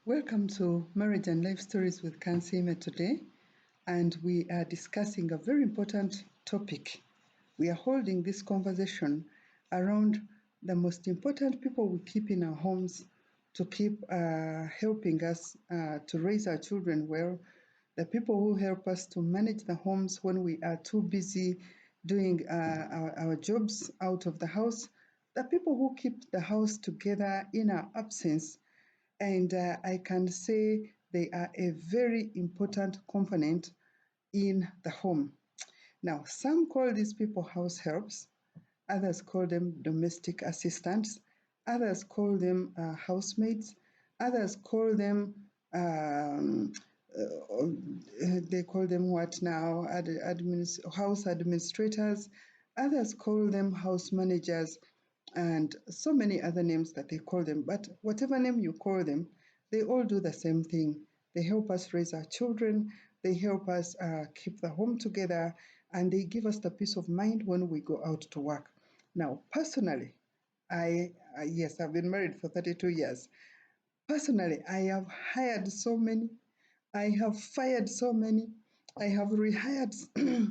Welcome to Marriage and Life Stories with Kansiime today, and we are discussing a very important topic. We are holding this conversation around the most important people we keep in our homes to keep helping us to raise our children well, the people who help us to manage the homes when we are too busy doing our jobs out of the house, the people who keep the house together in our absence, and I can say they are a very important component in the home. Now, some call these people house helps, others call them domestic assistants, others call them housemaids, others call them they call them what now? House administrators, others call them house managers, and so many other names that they call them. But whatever name you call them, they all do the same thing. They help us raise our children, they help us keep the home together, and they give us the peace of mind when we go out to work. Now, personally, yes, I've been married for 32 years. Personally, I have hired so many, I have fired so many, I have rehired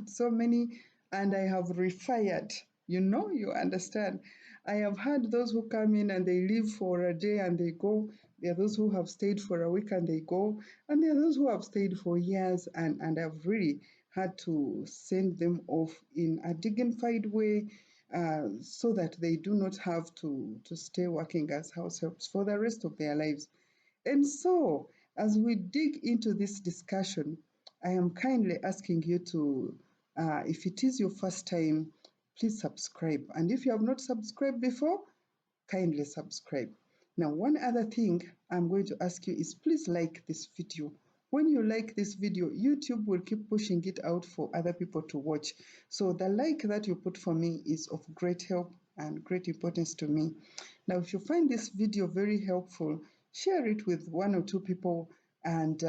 so many, and I have refired. You understand. I have had those who come in and they leave for a day and they go. There are those who have stayed for a week and they go. And there are those who have stayed for years, and I've really had to send them off in a dignified way, so that they do not have to stay working as house helps for the rest of their lives. And so, as we dig into this discussion, I am kindly asking you to, if it is your first time, please subscribe. And if you have not subscribed before, kindly subscribe. Now, one other thing I'm going to ask you is please like this video. When you like this video, YouTube will keep pushing it out for other people to watch. So the like that you put for me is of great help and great importance to me. Now, if you find this video very helpful, share it with one or two people, and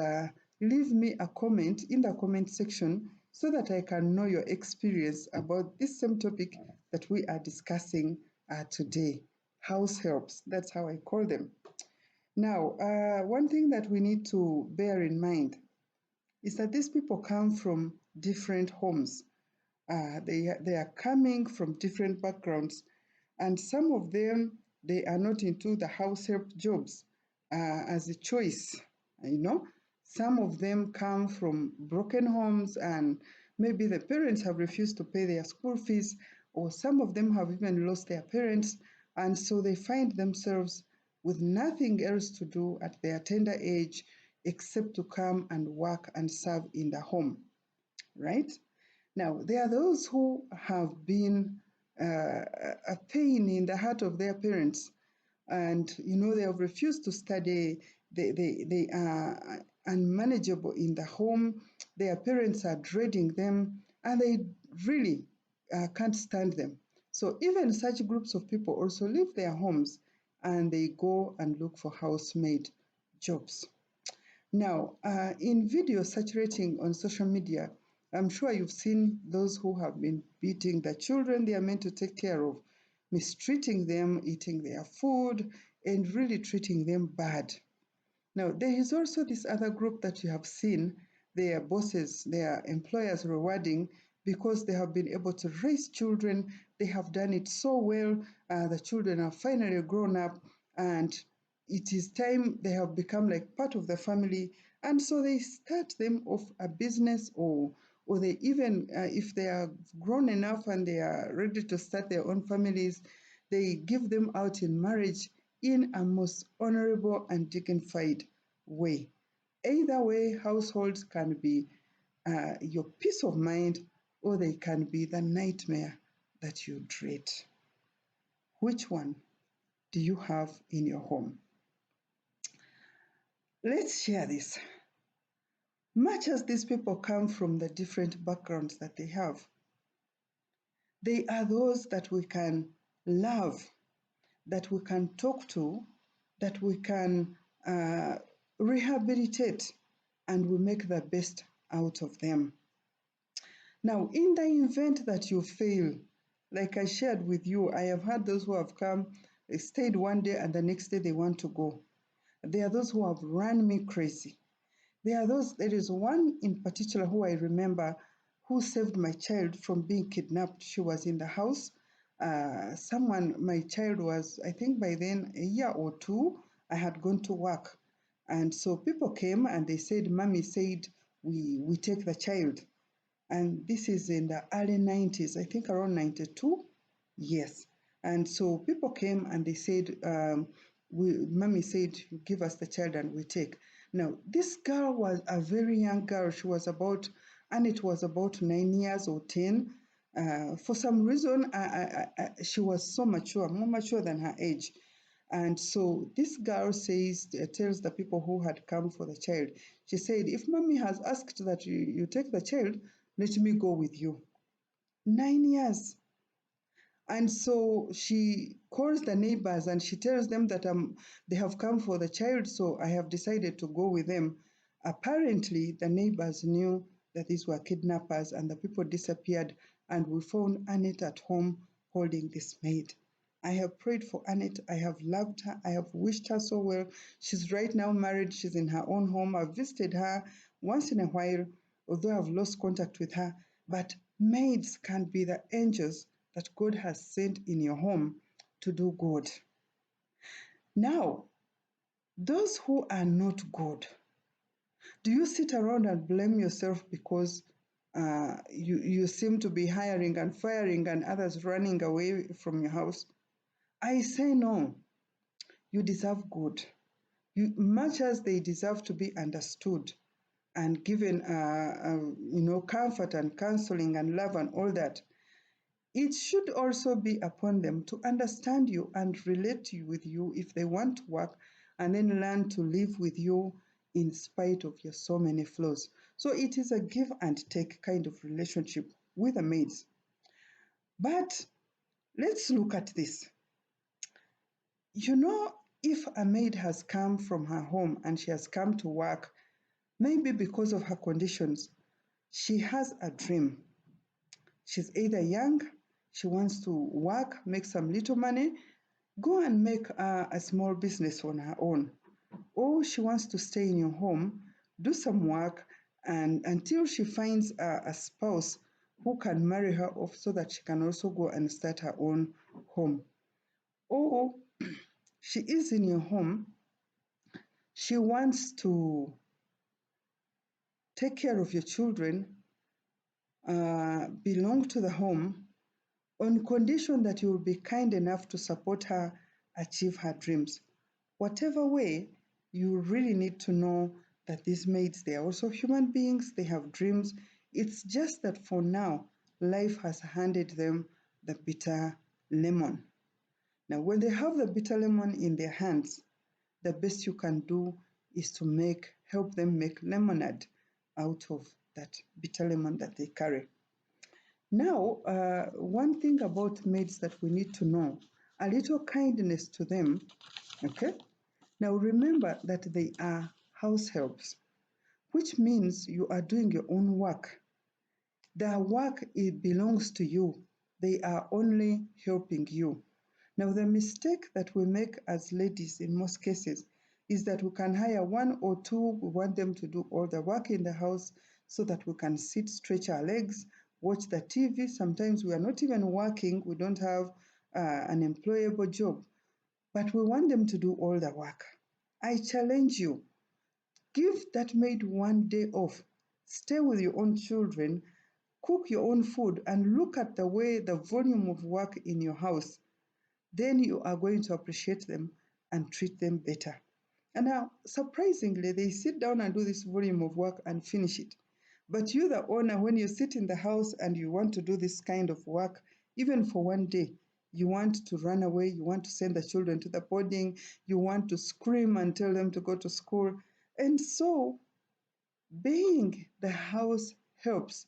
leave me a comment in the comment section so that I can know your experience about this same topic that we are discussing today. House helps, that's how I call them. Now, one thing that we need to bear in mind is that these people come from different homes. They are coming from different backgrounds, and some of them, they are not into the house help jobs as a choice. Some of them come from broken homes, and maybe the parents have refused to pay their school fees, or some of them have even lost their parents, and so they find themselves with nothing else to do at their tender age except to come and work and serve in the home, right? Now, there are those who have been a pain in the heart of their parents, and they have refused to study. They are unmanageable in the home. Their parents are dreading them, and they really can't stand them. So even such groups of people also leave their homes and they go and look for housemaid jobs. Now, in videos saturating on social media, I'm sure you've seen those who have been beating the children they are meant to take care of, mistreating them, eating their food, and really treating them bad. Now, there is also this other group that you have seen, their bosses, their employers rewarding because they have been able to raise children. They have done it so well. The children are finally grown up, and it is time they have become like part of the family. And so they start them off a business, or they even, if they are grown enough and they are ready to start their own families, they give them out in marriage in a most honorable and dignified way. Either way, households can be your peace of mind, or they can be the nightmare that you dread. Which one do you have in your home? Let's share this. Much as these people come from the different backgrounds that they have, they are those that we can love, that we can talk to, that we can rehabilitate, and we make the best out of them. Now, in the event that you fail, like I shared with you, I have had those who have come, they stayed one day and the next day they want to go. There are those who have run me crazy. There is one in particular who I remember who saved my child from being kidnapped. She was in the house. My child was, I think by then, a year or two. I had gone to work. And so people came and they said, Mommy said, we take the child. And this is in the early 90s, I think around 92. Yes. And so people came and they said, Mommy said, give us the child and we take. Now, this girl was a very young girl. And it was about 9 years or 10. For some reason, she was so mature, more mature than her age. And so this girl tells the people who had come for the child, she said, if mommy has asked that you take the child, let me go with you. 9 years. And so she calls the neighbors and she tells them that they have come for the child, so I have decided to go with them. Apparently, the neighbors knew that these were kidnappers and the people disappeared, and we found Annette at home holding this maid. I have prayed for Annette. I have loved her. I have wished her so well. She's right now married. She's in her own home. I've visited her once in a while, although I've lost contact with her. But maids can be the angels that God has sent in your home to do good. Now, those who are not good, do you sit around and blame yourself because you seem to be hiring and firing and others running away from your house? I say no. You deserve good. Much as they deserve to be understood and given, comfort and counseling and love and all that, it should also be upon them to understand you and relate with you if they want to work, and then learn to live with you in spite of your so many flaws. So it is a give and take kind of relationship with the maids. But let's look at this. If a maid has come from her home and she has come to work, maybe because of her conditions, she has a dream. She's either young, she wants to work, make some little money, go and make a small business on her own. Or she wants to stay in your home, do some work, and until she finds a spouse who can marry her off so that she can also go and start her own home. Or she is in your home, she wants to take care of your children, belong to the home, on condition that you will be kind enough to support her achieve her dreams. Whatever way, you really need to know that these maids, they are also human beings, they have dreams. It's just that for now, life has handed them the bitter lemon. Now, when they have the bitter lemon in their hands, the best you can do is to help them make lemonade out of that bitter lemon that they carry. Now, one thing about maids that we need to know, a little kindness to them, okay? Now remember that they are house helps, which means you are doing your own work. Their work, it belongs to you. They are only helping you. Now, the mistake that we make as ladies in most cases is that we can hire one or two, we want them to do all the work in the house so that we can sit, stretch our legs, watch the TV. Sometimes we are not even working, we don't have an employable job, but we want them to do all the work. I challenge you, give that maid one day off, stay with your own children, cook your own food, and look at the volume of work in your house. Then you are going to appreciate them and treat them better. And now, surprisingly, they sit down and do this volume of work and finish it. But you, the owner, when you sit in the house and you want to do this kind of work, even for one day, you want to run away, you want to send the children to the boarding, you want to scream and tell them to go to school. And so, being the house helps.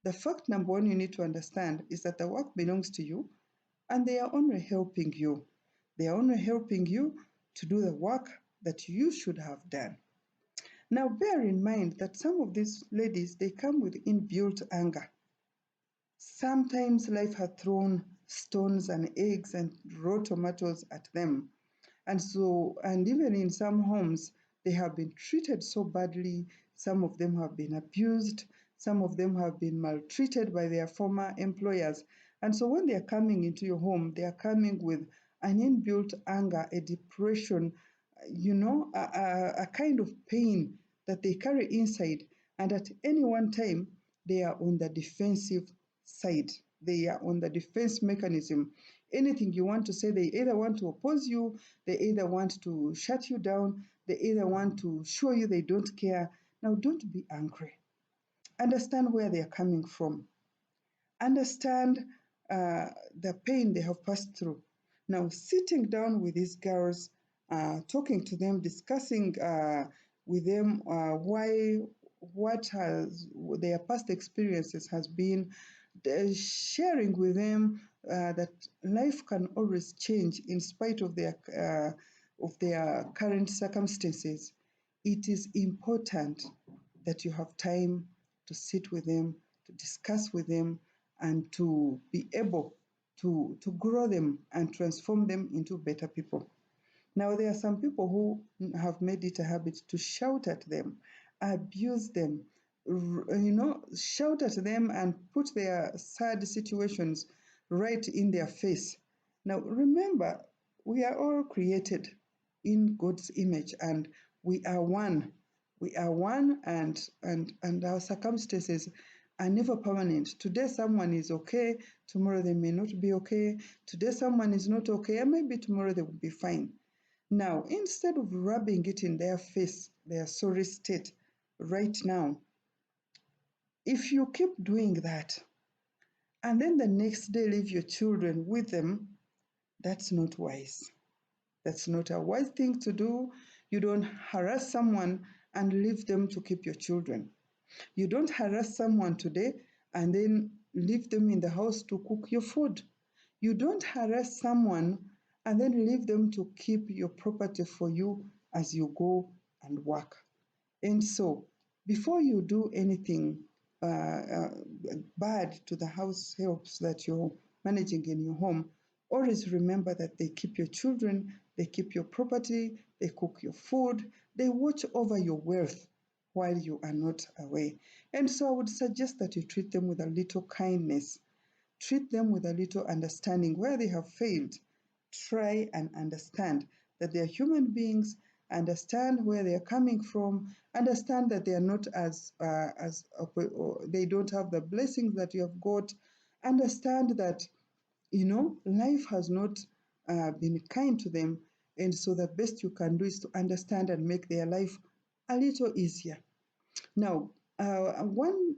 The fact number one you need to understand is that the work belongs to you and they are only helping you. They are only helping you to do the work that you should have done. Now, bear in mind that some of these ladies, they come with inbuilt anger. Sometimes life has thrown stones and eggs and raw tomatoes at them. And even in some homes, they have been treated so badly. Some of them have been abused. Some of them have been maltreated by their former employers. And so when they are coming into your home, they are coming with an inbuilt anger, a depression, a kind of pain that they carry inside. And at any one time, they are on the defensive side. They are on the defense mechanism. Anything you want to say, they either want to oppose you, they either want to shut you down, they either want to show you they don't care. Now, don't be angry. Understand where they are coming from. Understand the pain they have passed through. Now, sitting down with these girls, talking to them, discussing with them why what has their past experiences has been, sharing with them that life can always change in spite of their current circumstances. It is important that you have time to sit with them, to discuss with them, and to be able to grow them and transform them into better people. Now, there are some people who have made it a habit to shout at them, abuse them, shout at them and put their sad situations right in their face. Now, remember, we are all created in God's image and we are one. We are one, and our circumstances are never permanent. Today, someone is okay, tomorrow, they may not be okay. Today, someone is not okay, and maybe tomorrow, they will be fine. Now, instead of rubbing it in their face, their sorry state right now, if you keep doing that and then the next day leave your children with them, that's not wise. That's not a wise thing to do. You don't harass someone and leave them to keep your children. You don't harass someone today and then leave them in the house to cook your food. You don't harass someone and then leave them to keep your property for you as you go and work. And so, before you do anything bad to the house helps that you're managing in your home, always remember that they keep your children, they keep your property, they cook your food, they watch over your wealth while you are not away. And so, I would suggest that you treat them with a little kindness. Treat them with a little understanding. Where they have failed, try and understand that they are human beings, understand where they are coming from, understand that they are not they don't have the blessings that you have got, understand that life has not been kind to them, and so the best you can do is to understand and make their life a little easier. Now, one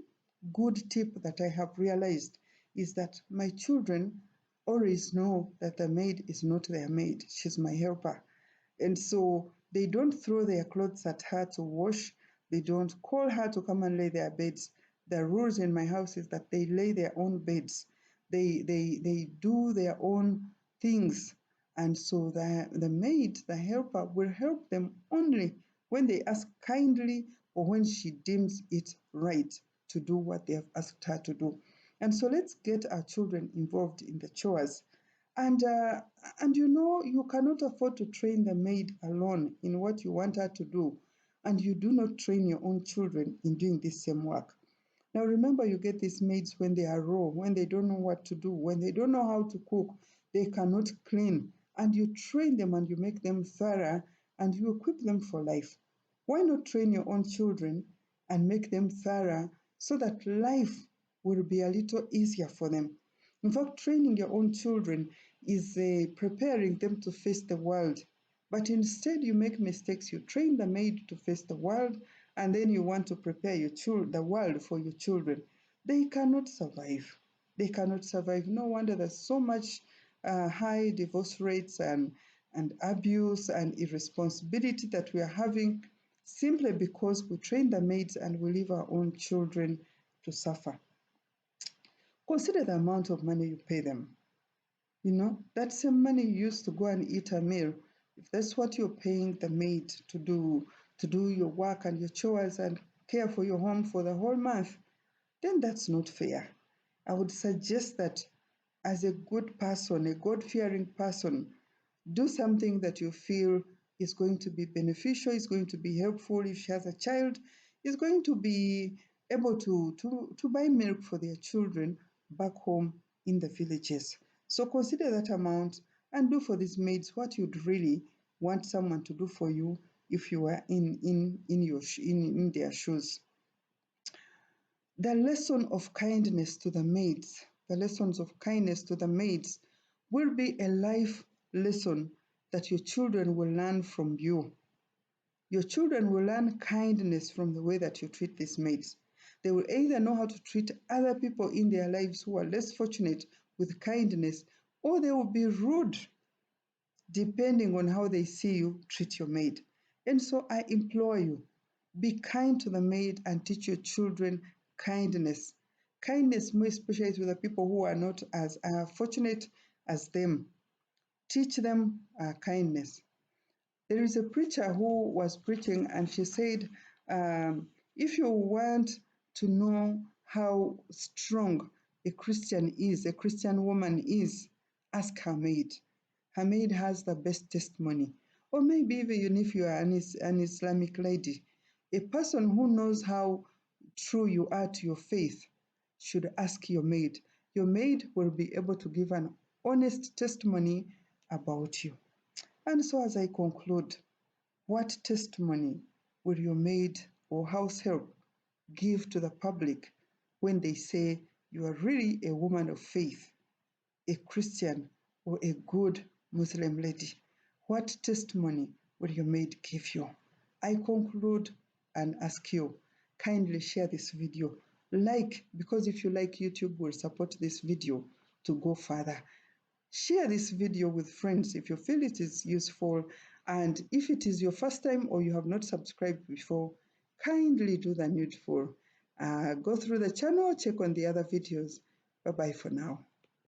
good tip that I have realized is that my children always know that the maid is not their maid, she's my helper. And so they don't throw their clothes at her to wash, they don't call her to come and lay their beds. The rules in my house is that they lay their own beds, they do their own things. And so the maid, the helper, will help them only when they ask kindly or when she deems it right to do what they have asked her to do. And so let's get our children involved in the chores. And uh, and you cannot afford to train the maid alone in what you want her to do, and you do not train your own children in doing this same work. Now remember, you get these maids when they are raw, when they don't know what to do, when they don't know how to cook, they cannot clean, and you train them and you make them thorough and you equip them for life. Why not train your own children and make them thorough so that life will be a little easier for them? In fact, training your own children is preparing them to face the world. But instead, you make mistakes. You train the maid to face the world, and then you want to prepare the world for your children. They cannot survive. They cannot survive. No wonder there's so much high divorce rates and abuse and irresponsibility that we are having simply because we train the maids and we leave our own children to suffer. Consider the amount of money you pay them. That same money you used to go and eat a meal, if that's what you're paying the maid to do your work and your chores and care for your home for the whole month, then that's not fair. I would suggest that as a good person, a God fearing person, Do something that you feel is going to be beneficial, is going to be helpful. If she has a child, is going to be able to buy milk for their children back home in the villages. So consider that amount and do for these maids what you'd really want someone to do for you if you were in their shoes. The lesson of kindness to the maids, the lessons of kindness to the maids will be a life lesson that your children will learn from you. Your children will learn kindness from the way that you treat these maids. They will either know how to treat other people in their lives who are less fortunate with kindness, or they will be rude depending on how they see you treat your maid. And so I implore you, be kind to the maid and teach your children kindness. Kindness, more especially to the people who are not as fortunate as them. Teach them kindness. There is a preacher who was preaching, and she said, if you want to know how strong a Christian is, a Christian woman is, ask her maid. Her maid has the best testimony. Or maybe even if you are an Islamic lady, a person who knows how true you are to your faith should ask your maid. Your maid will be able to give an honest testimony about you. And so, as I conclude, what testimony will your maid or house help give to the public when they say you are really a woman of faith, a Christian, or a good Muslim lady? What testimony will your maid give you? I conclude and ask you, kindly share this video. Like, because if you like, YouTube will support this video to go further. Share this video with friends if you feel it is useful. And if it is your first time or you have not subscribed before, kindly do the needful. Go through the channel, check on the other videos. Bye bye for now.